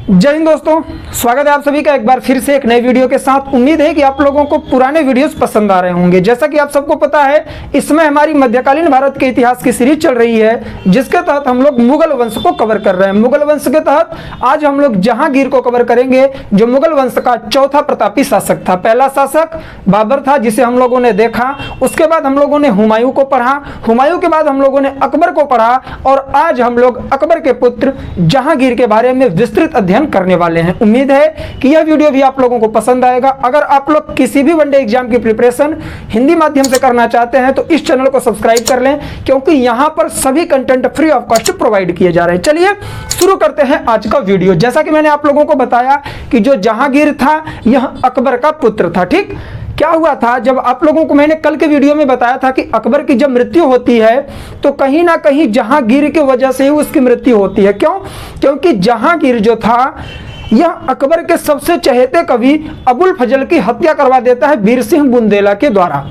जय हिंद दोस्तों, स्वागत है आप सभी का एक बार फिर से एक नई वीडियो के साथ। उम्मीद है कि आप लोगों को पुराने वीडियोस पसंद आ रहे होंगे। जैसा कि आप सबको पता है, इसमें हमारी मध्यकालीन भारत के इतिहास की सीरीज चल रही है, जिसके तहत हम लोग मुगल वंश को कवर कर रहे हैं। मुगल वंश के तहत आज हम लोग जहांगीर को कवर करेंगे, जो मुगल वंश का चौथा प्रतापी शासक था। पहला शासक बाबर था, जिसे हम लोगों ने देखा। उसके बाद हम लोगों ने हुमायूं को पढ़ा, हुमायूं के बाद हम लोगों ने अकबर को पढ़ा, और आज हम लोग अकबर के पुत्र जहांगीर के बारे में विस्तृत अध्ययन करने वाले हैं। उम्मीद है कि यह वीडियो भी आप लोगों को पसंद आएगा। अगर आप लोग किसी भी वनडे एग्जाम की प्रिपरेशन हिंदी माध्यम से करना चाहते हैं तो इस चैनल को सब्सक्राइब कर लें, क्योंकि यहां पर सभी content free of cost provide किए जा रहे हैं। चलिए शुरू करते हैं आज का वीडियो। जैसा कि मैंने आप लोगों को बताया कि जो जहांगीर था यह अकबर का पुत्र था। ठीक, क्या हुआ था, जब आप लोगों को मैंने कल के वीडियो में बताया था कि अकबर की जब मृत्यु होती है तो कहीं ना कहीं जहांगीर की वजह से ही उसकी मृत्यु होती है। क्यों? क्योंकि जहांगीर जो था यह अकबर के सबसे चहेते कवि अबुल फजल की हत्या करवा देता है वीर सिंह बुंदेला के द्वारा।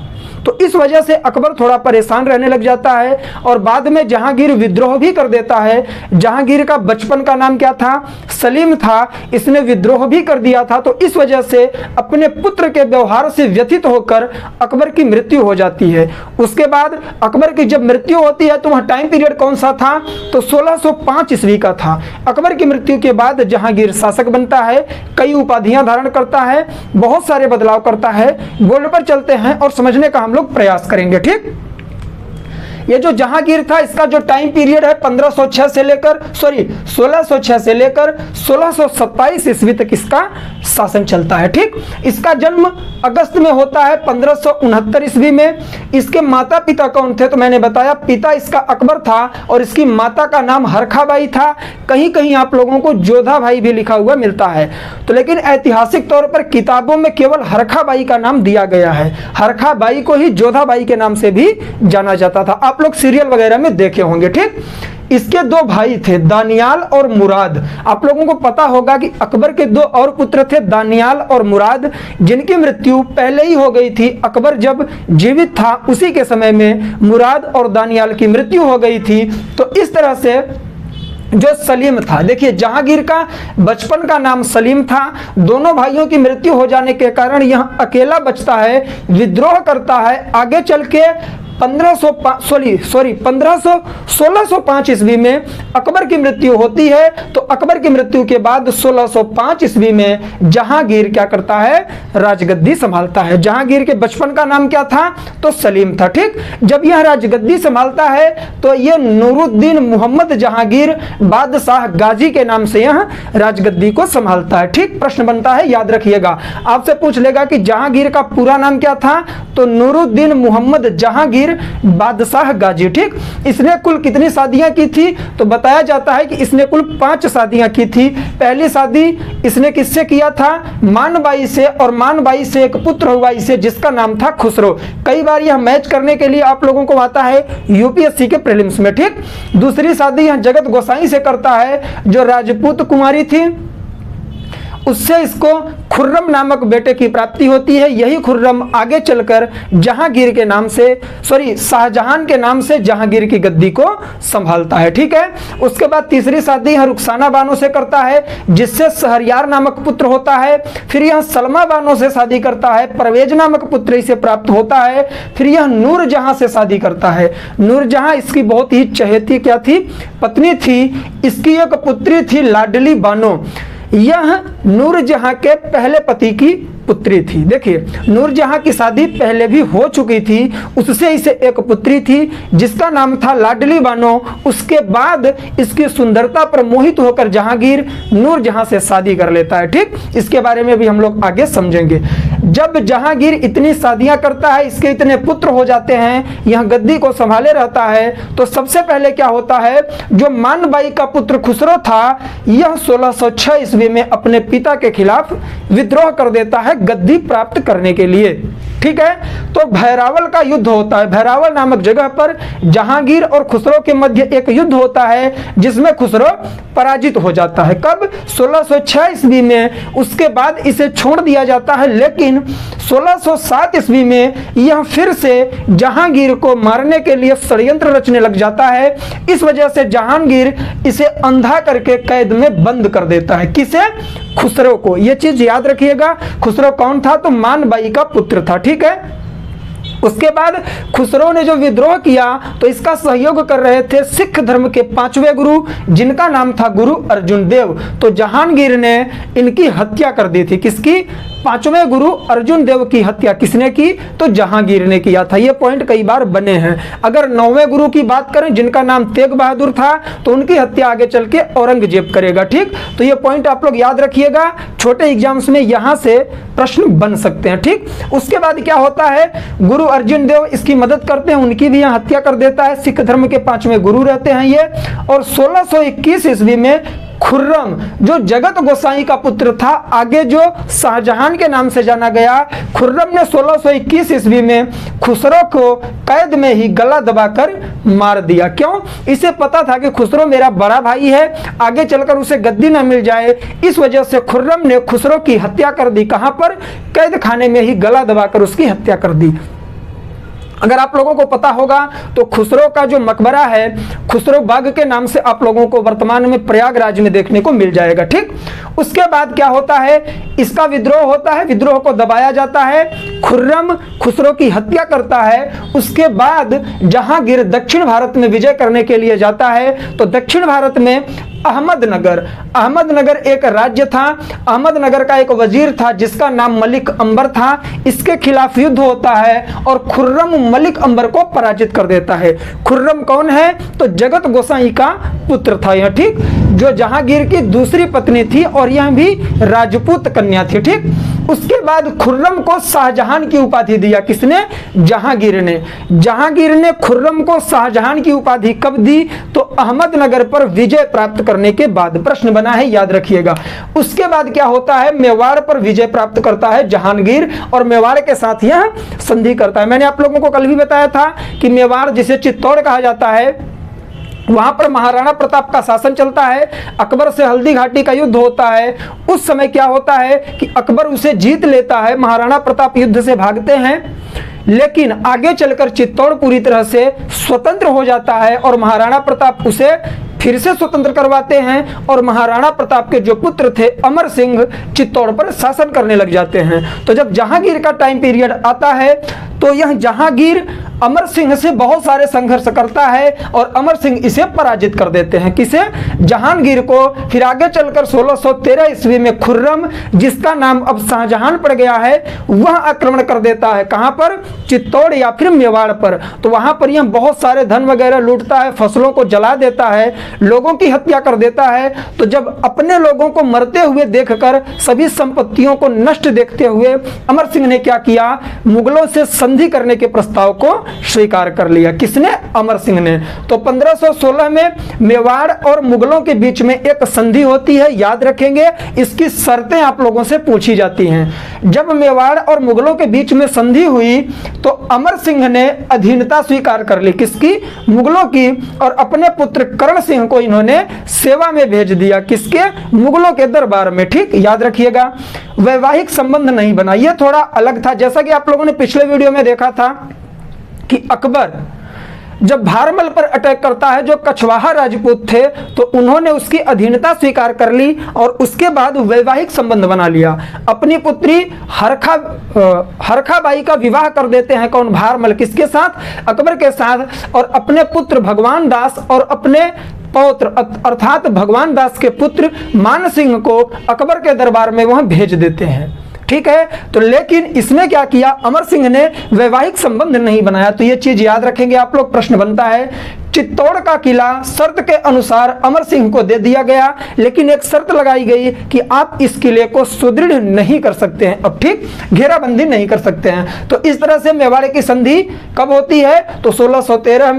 तो इस वजह से अकबर थोड़ा परेशान रहने लग जाता है और बाद में जहांगीर विद्रोह भी कर देता है। जहांगीर का बचपन का नाम क्या था? सलीम था। इसने विद्रोह भी कर दिया था। तो इस वजह से अपने पुत्र के व्यवहार से व्यथित होकर अकबर की मृत्यु हो जाती है। उसके बाद अकबर की जब मृत्यु होती है तो वह टाइम पीरियड कौन सा था? तो 1605 ईस्वी का था। अकबर की मृत्यु के बाद जहांगीर शासक बनता है, कई उपाधियां धारण करता है, बहुत सारे बदलाव करता है। बोर्ड पर चलते हैं और समझने का लोग प्रयास करेंगे। ठीक, ये जो जहांगीर था इसका जो टाइम पीरियड है 1606 से लेकर 1627 ईस्वी तक इसका शासन चलता है। ठीक, इसका जन्म अगस्त में होता है 1569 ईस्वी में। इसके माता पिता कौन थे? तो मैंने बताया, पिता इसका अकबर था और इसकी माता का नाम हरखाबाई था। कहीं कहीं आप लोगों को जोधा भाई भी लिखा हुआ मिलता है, तो लेकिन ऐतिहासिक तौर पर किताबों में केवल हरखाबाई का नाम दिया गया है। हरखाबाई को ही जोधा बाई के नाम से भी जाना जाता था। आप लोग सीरियल वगैरह में देखे होंगे। ठीक, इसके दो भाई थे, दानियाल और मुराद। आप लोगों को पता होगा कि अकबर के दो और पुत्र थे, दानियाल और मुराद, जिनकी मृत्यु पहले ही हो गई थी। अकबर जब जीवित था उसी के समय में मुराद और दानियाल की मृत्यु हो गई थी। तो इस तरह से जो सलीम था, देखिए जहांगीर का बचपन का नाम सलीम था। दोनों भाइयों की मृत्यु हो जाने के कारण यह अकेला बचता है, विद्रोह करता है। आगे चल के 1605 ईस्वी में अकबर की मृत्यु होती है। तो अकबर की मृत्यु के बाद 1605 ईस्वी में जहांगीर क्या करता है? राजगद्दी संभालता है। जहांगीर के बचपन का नाम क्या था? तो सलीम था। ठीक, जब यह राजगद्दी संभालता है तो यह नूरुद्दीन मोहम्मद जहांगीर बादशाह गाजी के नाम से यह राजगद्दी को संभालता है। ठीक, प्रश्न बनता है, याद रखिएगा, आपसे पूछ लेगा कि जहांगीर का पूरा नाम क्या था? तो नूरुद्दीन मोहम्मद जहांगीर बादशाह गाजी। ठीक, इसने कुल कितनी शादियां की थी? तो बताया जाता है कि इसने कुल 5 शादियां की थी। पहली शादी इसने किससे किया था? मानबाई से, और मानबाई से एक पुत्र हुआ इसे, जिसका नाम था खुसरो। कई बार यह मैच करने के लिए आप लोगों को आता है यूपीएससी के प्रीलिम्स में। ठीक, दूसरी शादी यह जगत गोसाई से करता है, जो राजपूत कुमारी थी। उससे इसको खुर्रम नामक बेटे की प्राप्ति होती है। यही खुर्रम आगे चलकर जहांगीर के नाम से, शाहजहां के नाम से जहांगीर की गद्दी को संभालता है। ठीक है, उसके बाद तीसरी शादी यह रुखसाना बानो से करता है, जिससे शहरयार नामक पुत्र होता है। फिर यह सलमा बानो से शादी करता है, परवेज नामक पुत्र इसे प्राप्त होता है। फिर यह नूरजहां से शादी करता है। नूरजहां इसकी बहुत ही चहेती क्या थी? पत्नी थी। इसकी एक पुत्री थी लाडली बानो। यह नूरजहां के पहले पति की पुत्री थी। देखिए, नूरजहां की शादी पहले भी हो चुकी थी, उससे इसे एक पुत्री थी जिसका नाम था लाडली बानो। उसके बाद इसकी सुंदरता पर मोहित होकर जहांगीर नूरजहां से शादी कर लेता है। ठीक, इसके बारे में भी हम लोग आगे समझेंगे। जब जहांगीर इतनी शादियां करता है, इसके इतने पुत्र हो जाते हैं, यह गद्दी को संभाले रहता है, तो सबसे पहले क्या होता है? जो मानबाई का पुत्र खुसरो था, यह 1606 ईस्वी में अपने पिता के खिलाफ विद्रोह कर देता है गद्दी प्राप्त करने के लिए। ठीक है। तो भैरावल का युद्ध होता है, भैरावल नामक जगह पर जहांगीर और खुसरो के मध्य एक युद्ध होता है जिसमें खुसरो पराजित हो जाता है। कब? 1606 ईस्वी में। उसके बाद इसे छोड़ दिया जाता है, लेकिन 1607 ईस्वी में यह फिर से जहांगीर को मारने के लिए षड्यंत्र रचने लग जाता है। इस वजह से जहांगीर इसे अंधा करके कैद में बंद कर देता है। किसे? खुसरो को। यह चीज याद रखिएगा। खुसरो कौन था? तो मानबाई का पुत्र था, ठीक है। उसके बाद खुसरो ने जो विद्रोह किया तो इसका सहयोग कर रहे थे सिख धर्म के 5वें गुरु, जिनका नाम था गुरु अर्जुन देव। तो जहांगीर ने इनकी हत्या कर दी थी। किसकी? 5वें गुरु अर्जुन देव की हत्या किसने की? तो जहांगीर ने किया था। ये पॉइंट कई बार बने हैं। अगर 9वें गुरु की बात करें जिनका नाम तेग बहादुर था, तो उनकी हत्या आगे चल के औरंगजेब करेगा, ठीक। तो ये पॉइंट आप लोग याद रखिएगा, छोटे एग्जाम्स में यहां से प्रश्न बन सकते हैं, ठीक। उसके बाद क्या होता है? गुरु अर्जुन देव इसकी मदद करते हैं, उनकी भी यहाँ हत्या कर देता है। सिख धर्म के 5वें गुरु रहते हैं ये। और 1621 ईस्वी में खुर्रम, जो जगत गोसाई का पुत्र था, आगे जो शाहजहां के नाम से जाना गया, खुर्रम ने 1621 ईस्वी में खुसरो को कैद में ही गला दबाकर मार दिया। क्यों? इसे पता था कि खुसरो मेरा बड़ा भाई है, आगे चलकर उसे गद्दी न मिल जाए। इस वजह से खुर्रम ने खुसरो की हत्या कर दी। कहां पर? कैद खाने में ही गला दबाकर उसकी हत्या कर दी। अगर आप लोगों को पता होगा तो खुसरो का जो मकबरा है खुसरो बाग के नाम से आप लोगों को वर्तमान में प्रयागराज में देखने को मिल जाएगा, ठीक। उसके बाद क्या होता है? इसका विद्रोह होता है, विद्रोह को दबाया जाता है, खुर्रम खुसरो की हत्या करता है। उसके बाद जहांगीर दक्षिण भारत में विजय करने के लिए जाता है। तो दक्षिण भारत में अहमदनगर एक राज्य था। अहमदनगर का एक वजीर था जिसका नाम मलिक अंबर था। इसके खिलाफ युद्ध होता है और खुर्रम मलिक अंबर को पराजित कर देता है। खुर्रम कौन है? तो जगत गोसाई का पुत्र था यह, ठीक, जो जहांगीर की दूसरी पत्नी थी और यह भी राजपूत कन्या थी, ठीक। उसके बाद खुर्रम को शाहजहां की उपाधि दिया। किसने? जहांगीर ने। जहांगीर ने खुर्रम को शाहजहां की उपाधि कब दी? तो अहमदनगर पर विजय प्राप्त करने के बाद। प्रश्न बना है, याद रखिएगा। उसके बाद क्या होता है? मेवाड़ पर विजय प्राप्त करता है जहांगीर और मेवाड़ के साथ यह संधि करता है। मैंने आप लोगों को कल भी बताया था कि मेवाड़ जिसे चित्तौड़ कहा जाता है, वहां पर महाराणा प्रताप का शासन चलता है। अकबर से हल्दी घाटी का युद्ध होता है। उस समय क्या होता है कि अकबर उसे जीत लेता है, महाराणा प्रताप युद्ध से भागते हैं, लेकिन आगे चलकर चित्तौड़ पूरी तरह से स्वतंत्र हो जाता है और महाराणा प्रताप उसे फिर से स्वतंत्र करवाते हैं और महाराणा प्रताप के जो पुत्र थे अमर सिंह चित्तौड़ पर शासन करने लग जाते हैं। तो जब जहांगीर का टाइम पीरियड आता है तो यह जहांगीर अमर सिंह से बहुत सारे संघर्ष करता है और अमर सिंह इसे पराजित कर देते हैं। किसे? जहांगीर को। फिर आगे चलकर 1613 ईस्वी में खुर्रम, जिसका नाम अब शाहजहां पड़ गया है, वह आक्रमण कर देता है। कहां पर? चित्तौड़ या फिर मेवाड़ पर। तो वहां पर यह बहुत सारे धन वगैरह लूटता है, फसलों को जला देता है, लोगों की हत्या कर देता है। तो जब अपने लोगों को मरते हुए देखकर, सभी संपत्तियों को नष्ट देखते हुए अमर सिंह ने क्या किया? मुगलों से संधि करने के प्रस्ताव को स्वीकार कर लिया। किसने? अमर सिंह ने। तो 1516 में मेवाड़ और मुगलों के बीच में एक संधि होती है, याद रखेंगे। इसकी शर्तें आप लोगों से पूछी जाती हैं। जब मेवाड़ और मुगलों के बीच में संधि हुई तो अमर सिंह ने अधीनता स्वीकार कर ली। किसकी? मुगलों की। और अपने पुत्र करण सिंह को इन्होंने सेवा में भेज दिया। किसके? मुगलों के दरबार में, ठीक, याद रखिएगा। वैवाहिक संबंध नहीं बना, यह थोड़ा अलग था। जैसा कि आप लोगों ने पिछले वीडियो में देखा था कि अकबर जब भारमल पर अटैक करता है, जो कछवाहा राजपूत थे, तो उन्होंने उसकी अधीनता स्वीकार कर ली और उसके बाद वैवाहिक संबंध बना लिया। अपनी पुत्री हरखाबाई का विवाह कर देते हैं। कौन? भारमल। किसके साथ? अकबर के साथ। और अपने पुत्र भगवान दास और अपने पौत्र अर्थात भगवान दास के पुत्र मान सिंह को अकबर के दरबार में वह भेज देते हैं, ठीक है। तो लेकिन इसने क्या किया? अमर सिंह ने वैवाहिक संबंध नहीं बनाया। तो ये चीज याद रखेंगे आप लोग। प्रश्न बनता है चित्तौड़ का किला शर्त के अनुसार अमर सिंह को दे दिया गया, लेकिन एक शर्त लगाई गई कि आप इस किले को सुदृढ़ नहीं कर सकते हैं, अब ठीक घेराबंदी नहीं कर सकते हैं। तो इस तरह से मेवाड़ की संधि कब होती है, तो 1613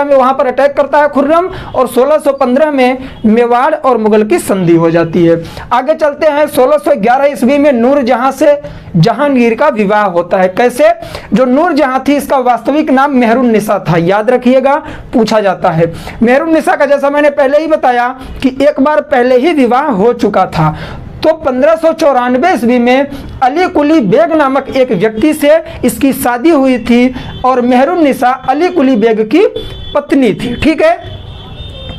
में वहां पर अटैक करता है खुर्रम, और 1615 में मेवाड़ और मुगल की संधि हो जाती है। आगे चलते हैं, 1611 ईस्वी में नूरजहां से जहांगीर का विवाह होता है। कैसे? जो नूरजहां थी इसका वास्तविक नाम मेहरुन्निसा था, याद रखिएगा, पूछा जाता है। मेहरुन्निसा का जैसा मैंने पहले ही बताया कि एक बार पहले ही विवाह हो चुका था। तो 1594 ईस्वी में अली कुली बेग नामक एक व्यक्ति से इसकी शादी हुई थी, और मेहरुन्निसा अली कुली बेग की पत्नी थी। ठीक है,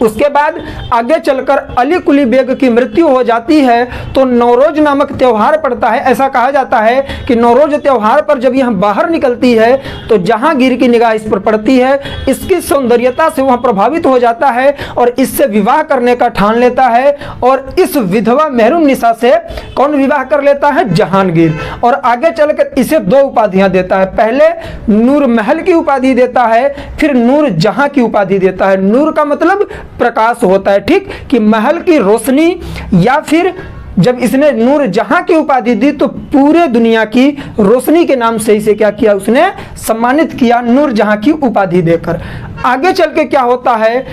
उसके बाद आगे चलकर अली कुली बेग की मृत्यु हो जाती है, तो नौरोज नामक त्योहार पड़ता है। ऐसा कहा जाता है कि नौरोज त्योहार पर जब यह बाहर निकलती है तो जहांगीर की निगाह इस पर पड़ती है, इसकी सौंदर्यता से वह प्रभावित हो जाता है और इससे विवाह करने का ठान लेता है। और इस विधवा मेहरुन्निसा से कौन विवाह कर लेता है? जहांगीर। और आगे चलकर इसे दो उपाधियां देता है, पहले नूर महल की उपाधि देता है, फिर नूर जहां की उपाधि देता है। नूर का मतलब प्रकाश होता है, ठीक, कि महल की रोशनी, या फिर जब इसने नूर जहां की उपाधि दी तो पूरे दुनिया की रोशनी के नाम से इसे क्या किया? उसने सम्मानित किया नूर जहां की उपाधि देकर। आगे चल के क्या होता है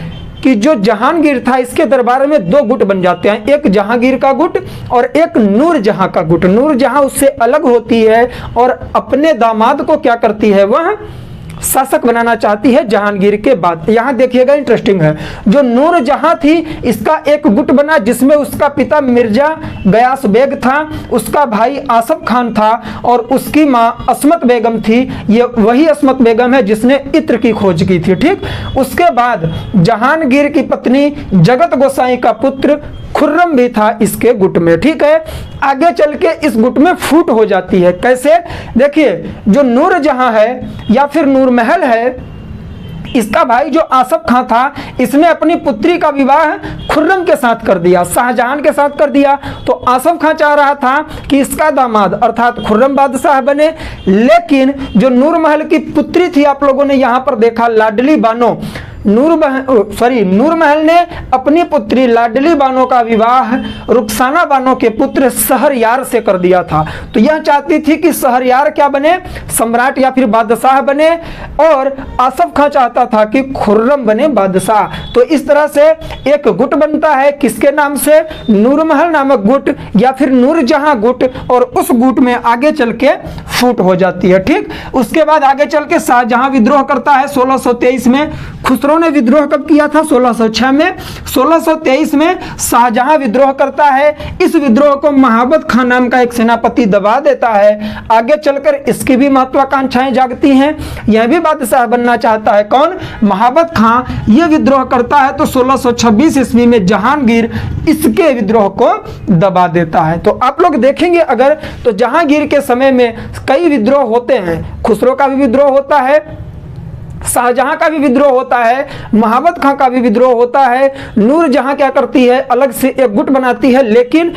कि जो जहांगीर था इसके दरबार में दो गुट बन जाते हैं, एक जहांगीर का गुट और एक नूर जहां का गुट। नूर जहां उससे अलग होती है और अपने दामाद को क्या करती है? वह शासक बनाना चाहती है जहांगीर के बाद। यहां देखिएगा, इंटरेस्टिंग है, जो नूर जहां थी इसका एक गुट बना जिसमें उसका पिता मिर्जा गयास बेग था, उसका भाई आसफ खान था और उसकी मां अस्मत बेगम थी। ये वही अस्मत बेगम है जिसने इत्र की खोज की थी। ठीक, उसके बाद जहांगीर की पत्नी जगत गोसाई का पुत्र खुर्रम भी था इसके गुट में। ठीक है, आगे चल के इस गुट में फूट हो जाती है। कैसे? देखिए, जो नूर जहां है या फिर नूर महल है, इसका भाई जो आसफ खां था इसने अपनी पुत्री का विवाह खुर्रम के साथ कर दिया, शाहजहां के साथ कर दिया। तो आसफ खां चाह रहा था कि इसका दामाद अर्थात खुर्रम बादशाह बने, लेकिन जो नूर महल की पुत्री थी, आप लोगों ने यहां पर देखा लाडली बानो, नूर महल ने अपनी पुत्री लाडली बानो का विवाह रुखसाना बानो के पुत्र शहरयार से कर दिया था। तो यह चाहती थी कि शहरयार क्या बने? सम्राट या फिर बादशाह बने, और आसफ खां चाहता था कि खुर्रम बने बादशाह। तो इस तरह से एक गुट बनता है, किसके नाम से? नूर महल नामक गुट या फिर नूर जहां गुट, और उस गुट में आगे चल के फूट हो जाती है। ठीक, उसके बाद आगे चल के शाहजहां विद्रोह करता है 1623 में। खुसरो ने विद्रोह कब किया था? 1606 में। 1623 में शाहजहां विद्रोह करता है। इस विद्रोह को महाबत खान नाम का एक सेनापति दबा देता है। आगे चलकर इसकी भी महत्वाकांक्षाएं जागती हैं, यह भी बादशाह बनना चाहता है। कौन? महाबत खान। यह विद्रोह करता है तो 1626 ईस्वी में जहांगीर इसके विद्रोह को दबा देता है। तो आप लोग देखेंगे अगर, तो जहांगीर के समय में कई विद्रोह होते हैं। खुसरो का भी विद्रोह होता है, शाहजहां का भी विद्रोह होता है, महाबत खां का भी विद्रोह होता है। नूर जहां क्या करती है? अलग से एक गुट बनाती है, लेकिन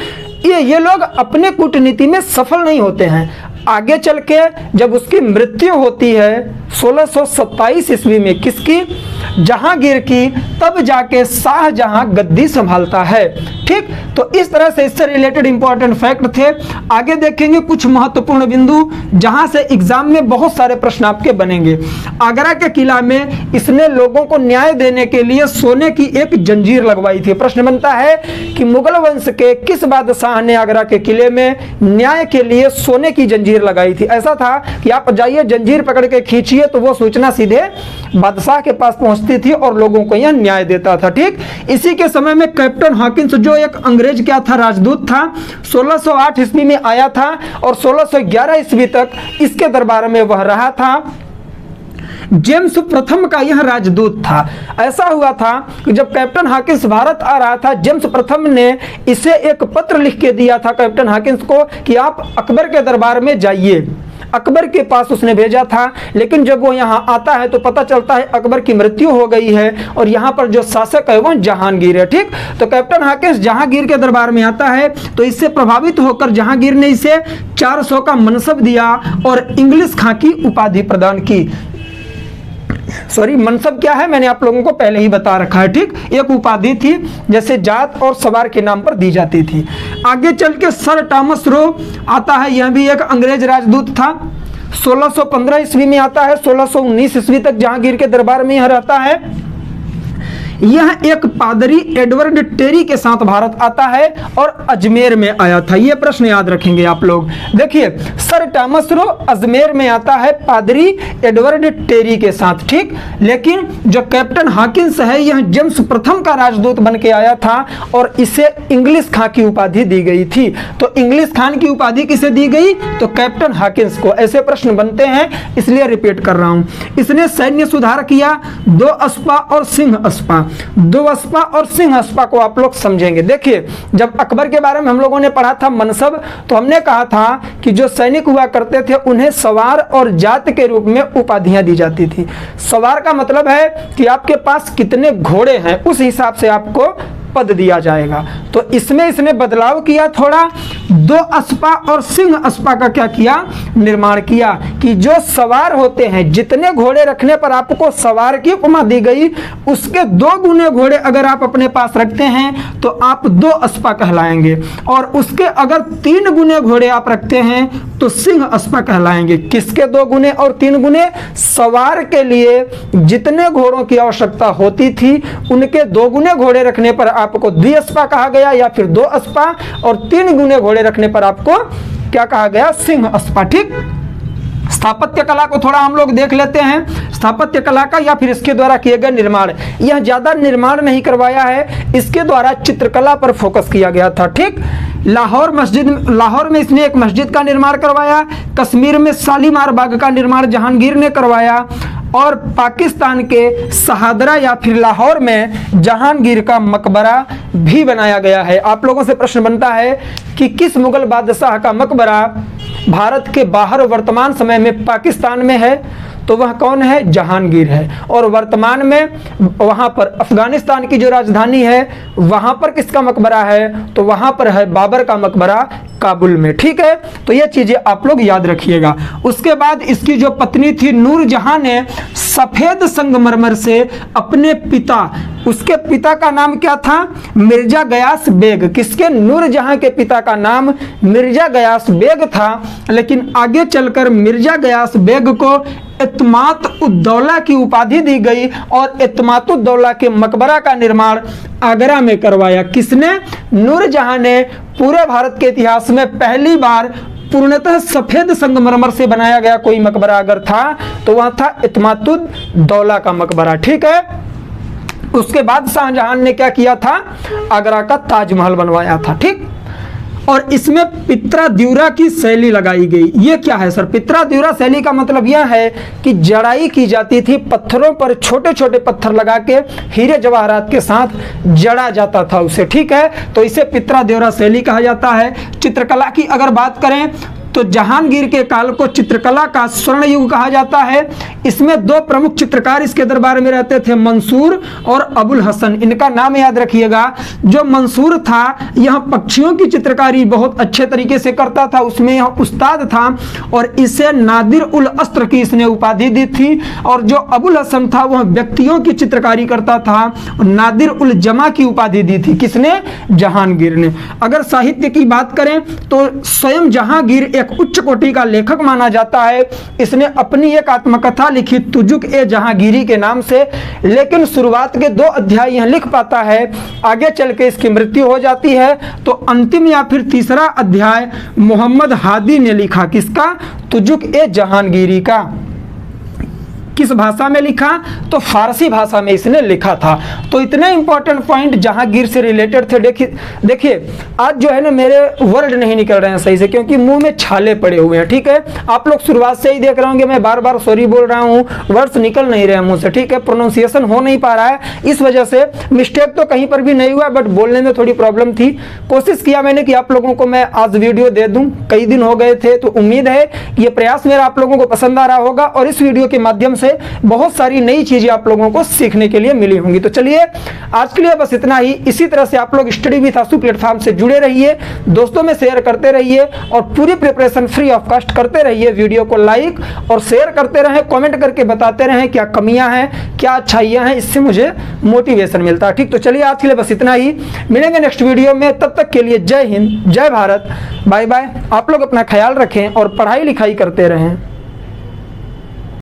ये लोग अपने कूटनीति में सफल नहीं होते हैं। आगे चल के जब उसकी मृत्यु होती है 1627 ईस्वी में, किसकी? जहांगीर की, तब जाके शाहजहां गद्दी संभालता है। ठीक, तो इस तरह से इससे रिलेटेड इंपॉर्टेंट फैक्ट थे। आगे देखेंगे कुछ महत्वपूर्ण बिंदु जहां से एग्जाम में बहुत सारे प्रश्न आपके बनेंगे। आगरा के किला में इसने लोगों को न्याय देने के लिए सोने की एक जंजीर लगवाई थी। प्रश्न बनता है कि मुगल वंश के किस बादशाह ने आगरा के किले में न्याय के लिए सोने की जंजीर लगाई थी? ऐसा था कि आप जाइए जंजीर पकड़ के खींचिए तो वो सूचना सीधे बादशाह के पास पहुंचती थी और लोगों को यह न्याय देता था। ठीक, इसी के समय में कैप्टन हॉकिंस जो एक अंग्रेज क्या था? राजदूत था। 1608 ईस्वी में आया था और 1611 ईस्वी तक इसके दरबार में वह रहा था। जेम्स प्रथम का यह राजदूत था। ऐसा हुआ था कि जब कैप्टन हॉकिंस भारत आ रहा था, जेम्स प्रथम ने इसे एक पत्र लिख के दिया था कैप्टन हॉकिंस को कि आप अकबर के दरबार में जाइए। अकबर के पास उसने भेजा था, लेकिन जब वो यहाँ आता है तो पता चलता है अकबर की मृत्यु हो गई है और यहाँ पर जो शासक है वो जहांगीर है। ठीक, तो कैप्टन हॉकिंस जहांगीर के दरबार में आता है तो इससे प्रभावित होकर जहांगीर ने इसे 400 का मनसब दिया और इंग्लिश खां की उपाधि प्रदान की। सॉरी, मनसब क्या है मैंने आप लोगों को पहले ही बता रखा है, ठीक। एक उपाधि थी जैसे जात और सवार के नाम पर दी जाती थी। आगे चल के सर टॉमस रो आता है, यह भी एक अंग्रेज राजदूत था। 1615 ईस्वी में आता है, 1619 ईस्वी तक जहांगीर के दरबार में यह रहता है। यह एक पादरी एडवर्ड टेरी के साथ भारत आता है और अजमेर में आया था। यह प्रश्न याद रखेंगे आप लोग। देखिए, सर टॉमस रो अजमेर में आता है पादरी एडवर्ड टेरी के साथ, ठीक। लेकिन जो कैप्टन हॉकिंस है, यह जेम्स प्रथम का राजदूत बन के आया था और इसे इंग्लिश खां की उपाधि दी गई थी। तो इंग्लिश खान की उपाधि किसे दी गई? तो कैप्टन हॉकिंस को। ऐसे प्रश्न बनते हैं, इसलिए रिपीट कर रहा हूं। इसने सैन्य सुधार किया, 2 अस्पा और सिंह अस्पा। 2 अस्पा और सिंह अस्पा को आप लोग समझेंगे। देखिए, जब अकबर के बारे में हम लोगों ने पढ़ा था मनसब, तो हमने कहा था कि जो सैनिक हुआ करते थे उन्हें सवार और जात के रूप में उपाधियां दी जाती थी। सवार का मतलब है कि आपके पास कितने घोड़े हैं, उस हिसाब से आपको पद दिया जाएगा। तो इसमें इसने बदलाव किया थोड़ा, 2 अस्पा और सिंह अस्पा का क्या किया? निर्माण किया कि जो सवार होते हैं, जितने घोड़े रखने पर आपको सवार की उपमा दी गई, उसके 2 गुने घोड़े अगर आप अपने पास रखते हैं तो आप 2 अस्पा कहलाएंगे, और उसके अगर 3 गुने घोड़े आप रखते हैं तो सिंह अस्पा कहलाएंगे। किसके 2 गुने और 3 गुने? सवार के लिए जितने घोड़ों की आवश्यकता होती थी उनके 2 गुने घोड़े रखने पर आपको द्विअस्पा कहा गया, या फिर 2 अस्पा, और 3 गुने घोड़े रखने पर आपको क्या कहा गया? सिंह अस्पा, ठीक। स्थापत्य कला को थोड़ा हम लोग देख लेते हैं। स्थापत्य कला का या फिर इसके द्वारा किए गए निर्माण, यह ज्यादा निर्माण नहीं करवाया है, इसके द्वारा चित्रकला पर फोकस किया गया था, ठीक। लाहौर में इसने एक मस्जिद का निर्माण करवाया। कश्मीर में शालीमार बाग का निर्माण जहांगीर ने करवाया, और पाकिस्तान के शहादरा या फिर लाहौर में जहांगीर का मकबरा भी बनाया गया है। आप लोगों से प्रश्न बनता है कि किस मुगल बादशाह का मकबरा भारत के बाहर वर्तमान समय में पाकिस्तान में है? तो वह कौन है? जहांगीर है। और वर्तमान में वहां पर अफगानिस्तान की जो राजधानी है वहां पर किसका मकबरा है? तो वहां पर है बाबर का मकबरा काबुल में, ठीक है। तो ये चीजें आप लोग याद रखिएगा। उसके बाद इसकी जो पत्नी थी नूरजहां ने सफेद संगमरमर से अपने पिता, उसके पिता का नाम क्या था? मिर्जा गयास बेग। किसके? नूरजहां के पिता का नाम मिर्जा गयास बेग था, लेकिन आगे चलकर मिर्जा गयास बेग को इत्मात उद्दौला की उपाधि दी गई और इत्मात उद्दौला के मकबरा का निर्माण आगरा में करवाया। किसने? नूरजहां ने। पूरे भारत के इतिहास में पहली बार पूर्णतः सफेद संगमरमर से बनाया गया कोई मकबरा अगर था तो वह था इत्मातुद्दौला का मकबरा, ठीक है। उसके बाद शाहजहां ने क्या किया था? आगरा का ताजमहल बनवाया था, ठीक। और इसमें पित्रा-द्यूरा की शैली लगाई गई। ये क्या है सर? पित्रा-द्यूरा शैली का मतलब यह है कि जड़ाई की जाती थी, पत्थरों पर छोटे छोटे पत्थर लगा के हीरे जवाहरात के साथ जड़ा जाता था उसे, ठीक है। तो इसे पित्रा-द्यूरा शैली कहा जाता है। चित्रकला की अगर बात करें तो जहांगीर के काल को चित्रकला का स्वर्ण युग कहा जाता है। इसमें 2 प्रमुख चित्रकार इसके दरबार में रहते थे, मंसूर और अबुल हसन। इनका नाम याद रखिएगा। जो मंसूर था यह पक्षियों की चित्रकारी बहुत अच्छे तरीके से करता था, उसमें यह उस्ताद था, और इसे नादिर उल अस्त्र की इसने उपाधि दी थी। और जो अबुल हसन था वह व्यक्तियों की चित्रकारी करता था, और नादिर उल जमा की उपाधि दी थी। किसने? जहांगीर ने। अगर साहित्य की बात करें तो स्वयं जहांगीर एक उच्च कोटि का लेखक माना जाता है। इसने अपनी एक आत्मकथा लिखी तुजुक ए जहांगीरी के नाम से, लेकिन शुरुआत के 2 अध्याय यह लिख पाता है, आगे चल के इसकी मृत्यु हो जाती है। तो अंतिम या फिर तीसरा अध्याय मोहम्मद हादी ने लिखा। किसका? तुजुक ए जहांगीरी का। किस भाषा में लिखा? तो फारसी भाषा में इसने लिखा था। तो इतने इंपॉर्टेंट पॉइंट जहांगीर से रिलेटेड थे। देखिए आज जो है ना मेरे वर्ड नहीं निकल रहे हैं सही से, क्योंकि मुंह में छाले पड़े हुए हैं, ठीक है। आप लोग शुरुआत से ही देख रहे होंगे मैं बार बार सॉरी बोल रहा हूँ, वर्ड्स निकल नहीं रहे हैं मुंह से, ठीक है। प्रोनाउंसिएशन हो नहीं पा रहा है, इस वजह से मिस्टेक तो कहीं पर भी नहीं हुआ, बट बोलने में थोड़ी प्रॉब्लम थी। कोशिश किया मैंने कि आप लोगों को मैं आज वीडियो दे दूं, कई दिन हो गए थे। तो उम्मीद है कि ये प्रयास मेरा आप लोगों को पसंद आ रहा होगा, और इस वीडियो के माध्यम से से बहुत सारी नई चीजें आप लोगों को सीखने के लिए मिली होंगी। तो चलिए आज के लिए बस इतना ही। इसी तरह से आप लोग स्टडी विद आशु प्लेटफॉर्म से जुड़े रहिए, दोस्तों में शेयर करते रहिए और पूरी प्रिपरेशन फ्री ऑफ कॉस्ट करते रहिए। वीडियो को लाइक और शेयर करते रहें, कमेंट करके बताते रहें क्या कमियां हैं, क्या अच्छाइयां हैं, इससे मुझे मोटिवेशन मिलता है। ठीक, तो चलिए आज के लिए बस इतना ही, मिलेंगे नेक्स्ट वीडियो में। तब तक के लिए जय हिंद, जय भारत, बाय बाय। आप लोग अपना ख्याल रखें और पढ़ाई लिखाई करते रहें।